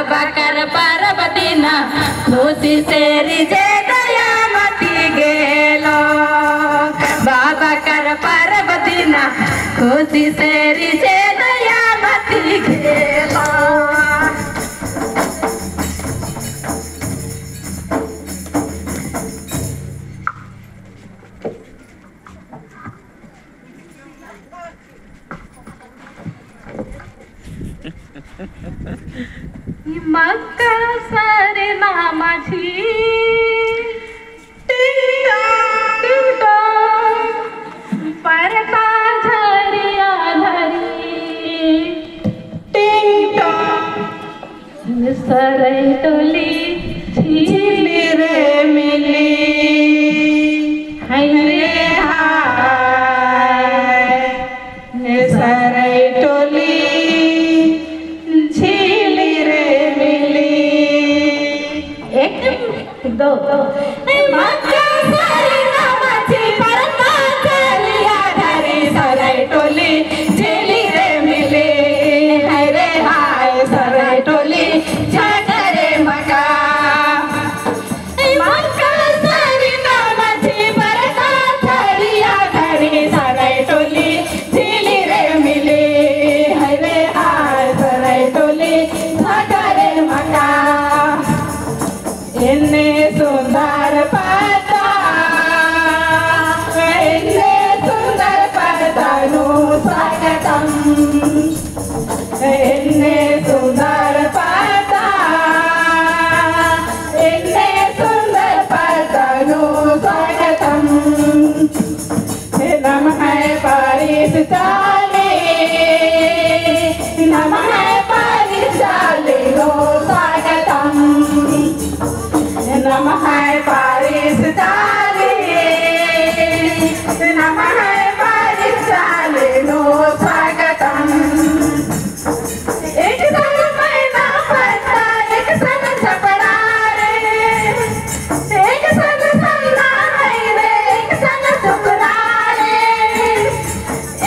बाबा कर पार्वती ना खुशी से रिजे दया मती गेलो बाबा कर पार्वती ना खुशी से रिजे दया मती गेलो मक्का सारे नामाची परता झरिया धरी सरई टोली छिली रे मिली रे हाय सरई टोली दो मक्का सारी नामाची परता झरिया धरी सरई टोली झिली रे मिली रे हाय सरई टोली झटरे मका मक्का सारी नामाची परता झरिया धरी सरई टोली झिली रे मिली रे हाय सरई टोली झटरे मका इन्ने सुंदर पता नु स्वागतम इन्ने सुंदर पता नु स्वागतम नमः पारिस चाले नमः पारिस चाले नो स्वागतम नमः पारिस चाले नमः पारिस चाले नो स्वागतम एक संग मैना पड़ता एक संग छपड़ा रे एक संग संगा है रे एक संग सुकरा रे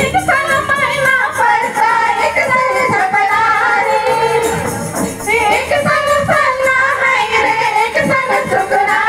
एक संग मैना पड़ता एक संग छपड़ा रे एक संग संगा है रे एक संग सुकरा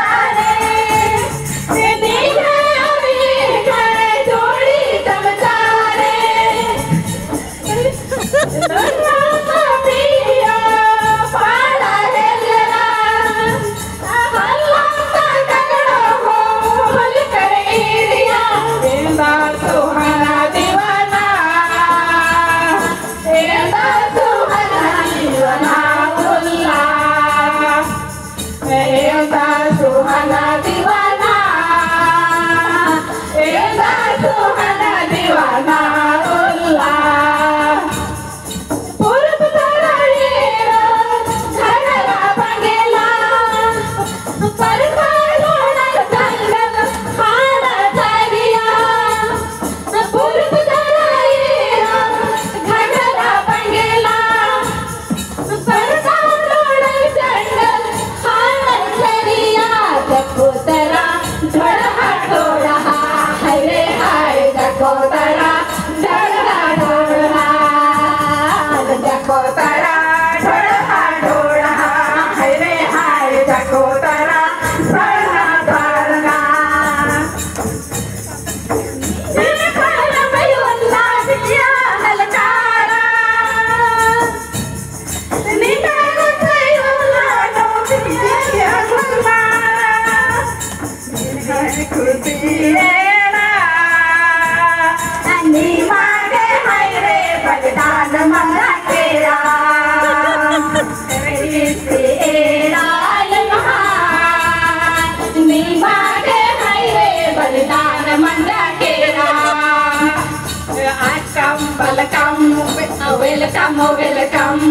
Welcome, welcome,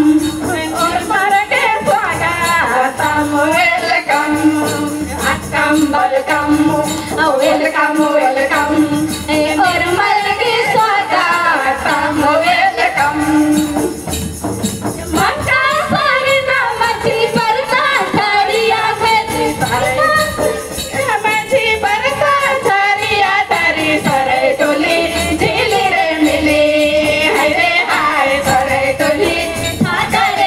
और मर के स्वागतम welcome, welcome, welcome, welcome, और मर के स्वागतम welcome. मक्का सारी नामाची परता झरिया धरी नामाची परता झरिया धरी सरई टोली झिली रे मिली रे हाय सरई टोली झटरे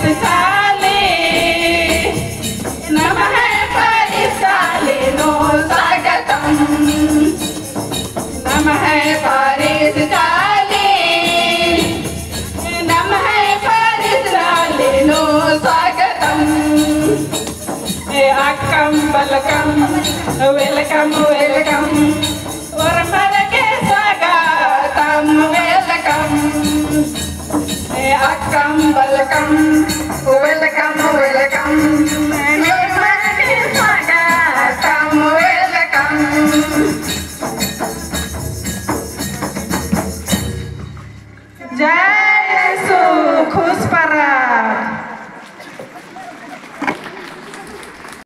परिशाली नमः परिशालिनो स्वागतम् नमः परिशाली नमः परिशालिनो स्वागतम् अक्कम बलकम वेलकम वेलकम वरमल के स्वागतम वेलकम अक्कम बलकम वेलकम वेलकम वरमल के स्वागतम वेलकम जय